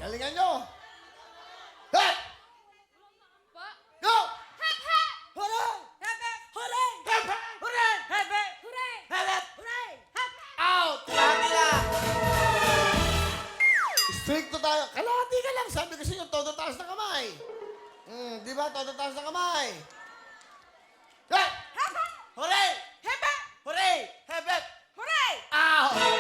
Galingan nyo. Hey! Po? Go! Hep, hep! Hooray! Hep, hooray! Hep, hep! Hooray! Hep, hooray! Hep, hep! Hooray! Hep, Out! Kalahati lang! Stricto tayo. Kalahati ka lang. Sabi kasi yung todo taas ng kamay. Di ba? Todo taas ng kamay. Hey! hep, Hooray! hep, Hooray! Hep, hep! hooray! Out! Hey!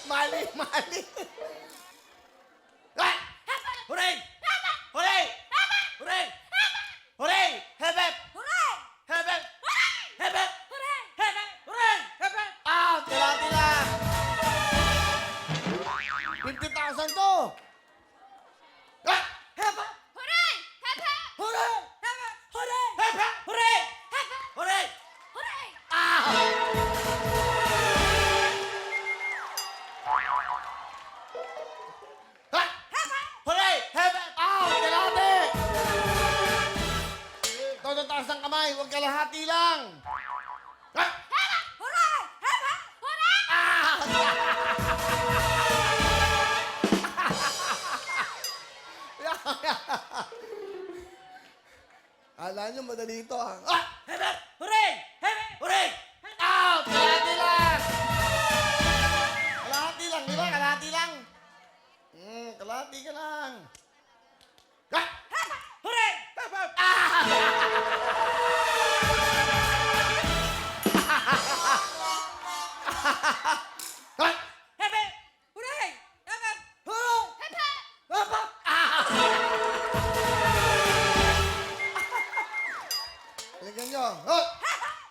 Mali, mali. Hey! Hooray! Hooray! Hooray! Hooray! Hep, hep! Hooray! Hep, hep! Hep, hep! Hooray! Hep, hep! Hooray! Hep, hep! Out! Kalahati lang. 50,000 to. Hey! Hep, hep! Hooray! Hep, hep! Hooray! Hep, hooray! Hep, hep! Hooray! Hep, Hooray! hooray! Out! Hey! Hooray! Hep, hep! Out! Kalahati! Todo taas ng kamay, huwag kalahati lang. Hey! Hooray! Hep, hooray! Out! Kala nyo madali ito, ha? Ah! Hep, hep! Hooray! Hep, Hooray! Out! Kalahati lang! Kalahati lang, di ba? Kalahati lang. Kalahati ka lang. Ah! hooray! Hep, hep! Ah! Ah! Hep, hooray! Hep, Hooray! hep, Hep, hep! Ah! Halika nyo. Oh!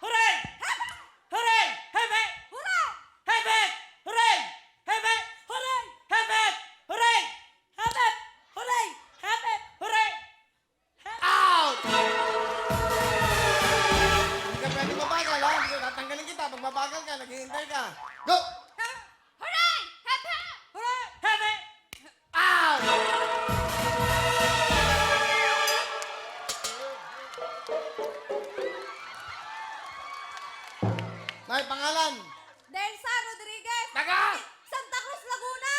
hooray! Hooray! Hep, hooray! Hep, hooray! Hep, hooray! Hep, hooray! Hep, hooray! Hep, hooray! Out! Hindi ka pwede mabagal, ha? Hindi ko tatanggalin kita. Pag mabagal ka, naghihintay ka. Go! Hooray! Hep, hooray! Hep, Out! May pangalan. Delsa Rodriguez! Taga! Santa Cruz, Laguna!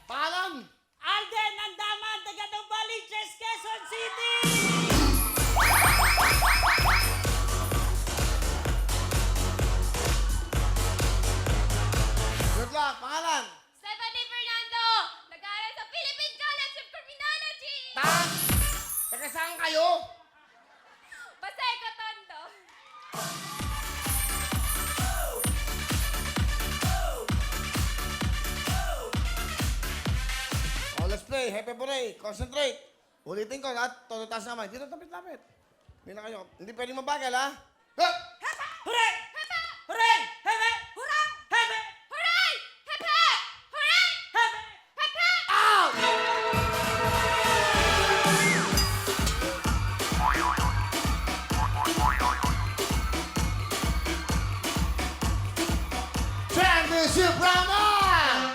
Pangalan. Alden Andaman, taga Novaliches, Quezon City! Good luck. Pangalan. Stephanie Fernando, nag-aaral sa Philippine College of Criminology! Taas. Taga saan kayo? Paseco Tondo! Oh, let's play. Happy Buray. Concentrate. Ulitin ko, lahat. Todo taas naman. Dito, tapit-lapit. Hindi na kayo. Hindi pwedeng mabagal, ha? Go! Hooray! Hooray! Hebe! Hooray! Hebe! Hooray! Hebe! Hooray! Hebe! Hebe! Out! Championship round on!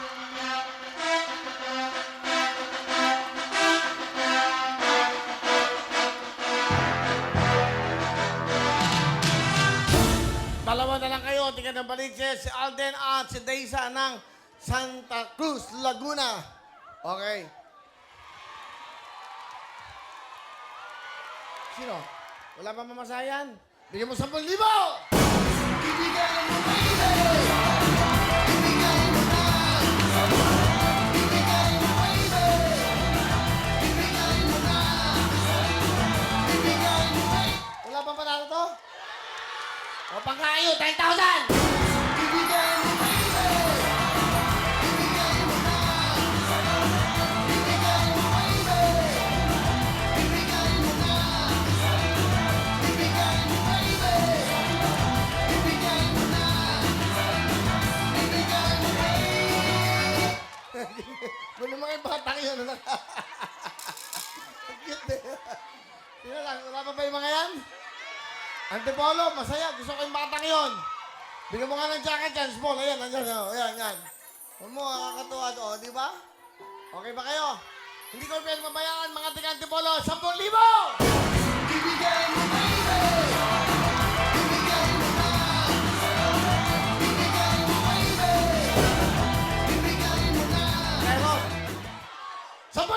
Dalawa na lang kayo. Tingnan ng Baliches, si Alden at si Deisa ng Santa Cruz, Laguna. Okay. Sino? Wala pa mamasayan? Bigyan mo 10,000! Ibigay mo, baby! Ibigay mo na! Ibigay mo, baby! Ibigay mo na! Ibigay mo, baby! Wala pang panalo to? O pangkayo, 10,000! Ibigay mo, baby! Ibigay mo na! Ibigay mo, baby! Ibigay mo na! Ibigay mo, baby! Ibigay mo na! Ibigay mo, baby! Wala mga batang yun. Ang cute eh. Sino lang, wala pa ba yung mga yan? Antipolo, masaya. Gusto ko yung batang yon. Bigyan mo nga ng jacket yan, small. Ayan, nandiyan. Ayan, yan. Huwag mo, nakakatuwa to, di ba? Okay ba kayo? Hindi ko pwede mabayaan mga taga-Antipolo, 10,000! Bibigay mo, baby! Bibigay mo na! Bibigay mo, baby! Bibigay mo na! Kaya mo? 10,000!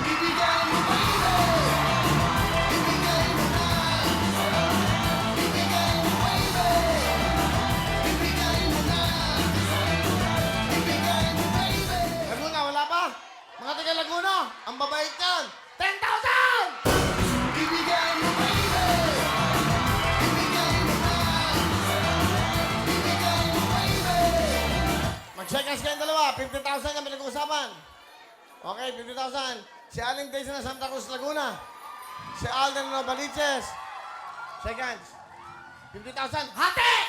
Bibigay mo, baby! Bibigay mo na! Bibigay mo, baby! Bibigay mo na! Bibigay mo, baby! Laguna, wala pa? Mga taga Laguna, ang babait yan! 10,000! Bibigay mo, baby! Bibigay mo na! Bibigay mo, baby! Mag-seconds kayong dalawa. 50,000 kami nag-uusapan. Okay, 50,000. Si Aling Daisy na Santa Cruz, Laguna. Si Alden Novaliches. Seconds. 50,000. Hati!